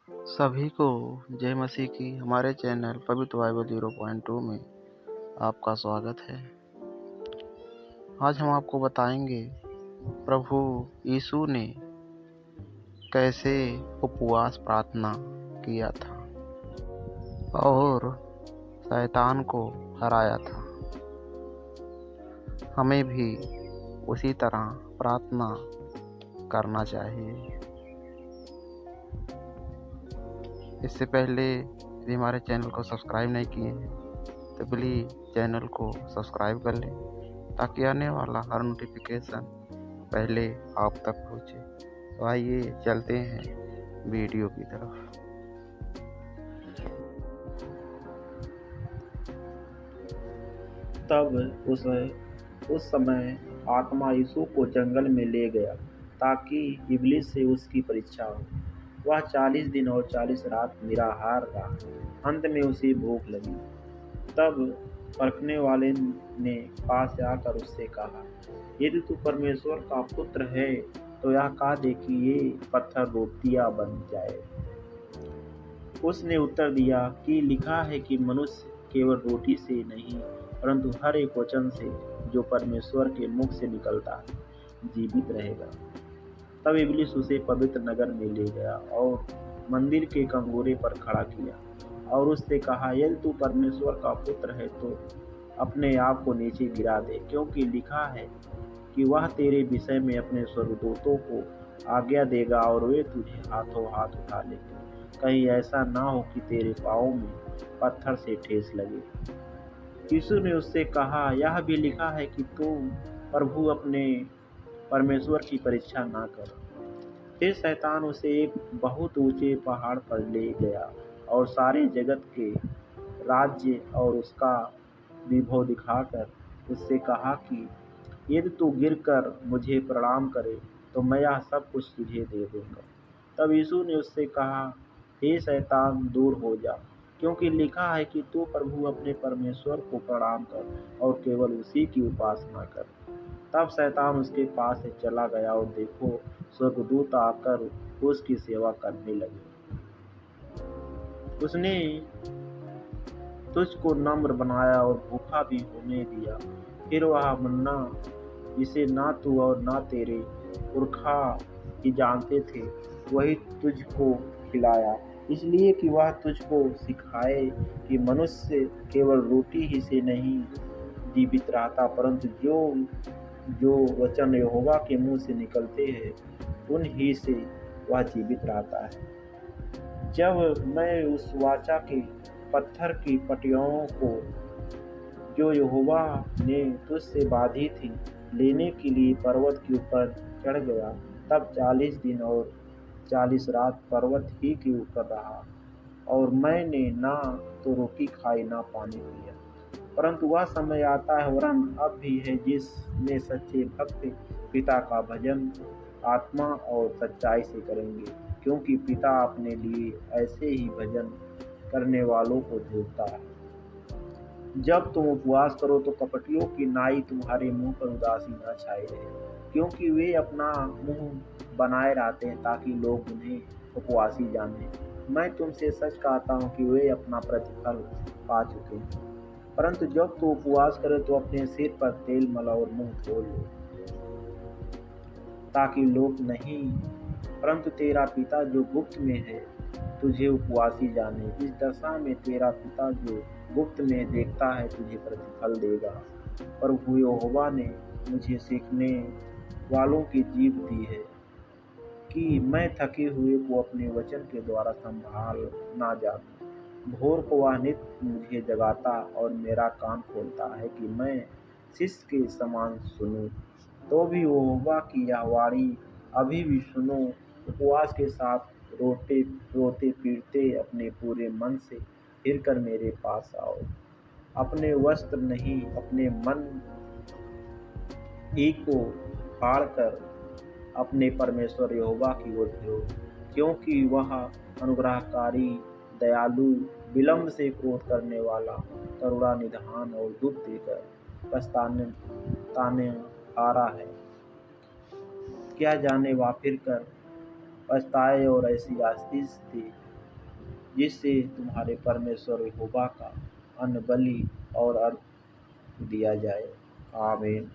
सभी को जय मसीह की। हमारे चैनल पवित्र बाइबल 0.2 में आपका स्वागत है। आज हम आपको बताएंगे प्रभु यीशु ने कैसे उपवास प्रार्थना किया था और शैतान को हराया था। हमें भी उसी तरह प्रार्थना करना चाहिए। इससे पहले यदि हमारे चैनल को सब्सक्राइब नहीं किए हैं तो प्लीज़ चैनल को सब्सक्राइब कर लें ताकि आने वाला हर नोटिफिकेशन पहले आप तक पहुँचे। तो आइए चलते हैं वीडियो की तरफ। तब उस समय आत्मा यीशु को जंगल में ले गया ताकि इब्लीस से उसकी परीक्षा हो। वह 40 दिन और 40 रात निराहार रहा। अंत में उसे भूख लगी। तब परखने वाले ने पास आकर उससे कहा, यदि तू परमेश्वर का पुत्र है तो यह कह दे कि ये पत्थर रोटियां बन जाए। उसने उत्तर दिया कि लिखा है कि मनुष्य केवल रोटी से नहीं परंतु हर एक वचन से जो परमेश्वर के मुख से निकलता है जीवित रहेगा। तब इब्लीस उसे पवित्र नगर में ले गया और मंदिर के कंगोरे पर खड़ा किया और उससे कहा, यदि तू परमेश्वर का पुत्र है तो अपने आप को नीचे गिरा दे, क्योंकि लिखा है कि वह तेरे विषय में अपने स्वर्गदूतों को आज्ञा देगा और वे तुझे हाथों हाथ उठा लेंगे, कहीं ऐसा ना हो कि तेरे पाँव में पत्थर से ठेस लगे। यीशु ने उससे कहा, यह भी लिखा है कि तू प्रभु अपने परमेश्वर की परीक्षा ना कर। फिर शैतान उसे एक बहुत ऊंचे पहाड़ पर ले गया और सारे जगत के राज्य और उसका विभव दिखाकर उससे कहा कि यदि तू गिरकर मुझे प्रणाम करे तो मैं यह सब कुछ तुझे दे दूंगा। तब यीशु ने उससे कहा, हे शैतान, दूर हो जा, क्योंकि लिखा है कि तू प्रभु अपने परमेश्वर को प्रणाम कर और केवल उसी की उपासना कर। तब शैतान उसके पास से चला गया और देखो, स्वर्गदूत आकर उसकी सेवा करने लगे। उसने तुझको नम्र बनाया और भूखा भी होने दिया। फिर वह मन्ना जिसे ना तू और ना तेरे पुरखा ही जानते थे वही तुझको खिलाया, इसलिए कि वह तुझको सिखाए कि मनुष्य केवल रोटी ही से नहीं जीवित रहता परंतु जो वचन यहोवा के मुंह से निकलते हैं उन ही से वह जीवित रहता है। जब मैं उस वाचा के पत्थर की पटियाओं को जो यहोवा ने तुझसे बांधी थी लेने के लिए पर्वत के ऊपर चढ़ गया, तब 40 दिन और 40 रात पर्वत ही के ऊपर रहा और मैंने ना तो रोटी खाई ना पानी पिया। परंतु वह समय आता है वरन अब भी है जिसमें सच्चे भक्त पिता का भजन आत्मा और सच्चाई से करेंगे, क्योंकि पिता अपने लिए ऐसे ही भजन करने वालों को ढूंढता है। जब तुम उपवास करो तो कपटियों की नाई तुम्हारे मुंह पर उदासी न छाई रहे, क्योंकि वे अपना मुंह बनाए रहते हैं ताकि लोग उन्हें उपवासी जाने। मैं तुमसे सच कहता हूँ कि वे अपना प्रतिफल पा चुके हैं। परंतु जब तू उपवास करे तो अपने सिर पर तेल मला और मुंह धो ले, ताकि लोग नहीं परंतु तेरा पिता जो गुप्त में है तुझे उपवासी जाने। इस दशा में तेरा पिता जो गुप्त में देखता है तुझे प्रतिफल देगा। प्रभु यहोवा ने मुझे सीखने वालों की जीभ दी है कि मैं थके हुए को अपने वचन के द्वारा संभाल ना जानूं। भोर को वह नित्य मुझे जगाता और मेरा कान खोलता है कि मैं शिष्य के समान सुनूं। तो भी यहोवा की यह वाणी अभी भी सुनो, उपवास के साथ रोते रोते पीटते अपने पूरे मन से फिर कर मेरे पास आओ। अपने वस्त्र नहीं अपने मन ही को फाड़ कर अपने परमेश्वर यहोवा की ओर फिरो, क्योंकि वह अनुग्रहकारी, दयालु, विलंब से क्रोध करने वाला, करुणा निधान और दुख देकर पछताने हारा है। क्या जाने वह फिर कर पछताए और ऐसी आशीष दे जिससे तुम्हारे परमेश्वर यहोवा का अन्न बलि और अर्घ दिया जाए। आमीन।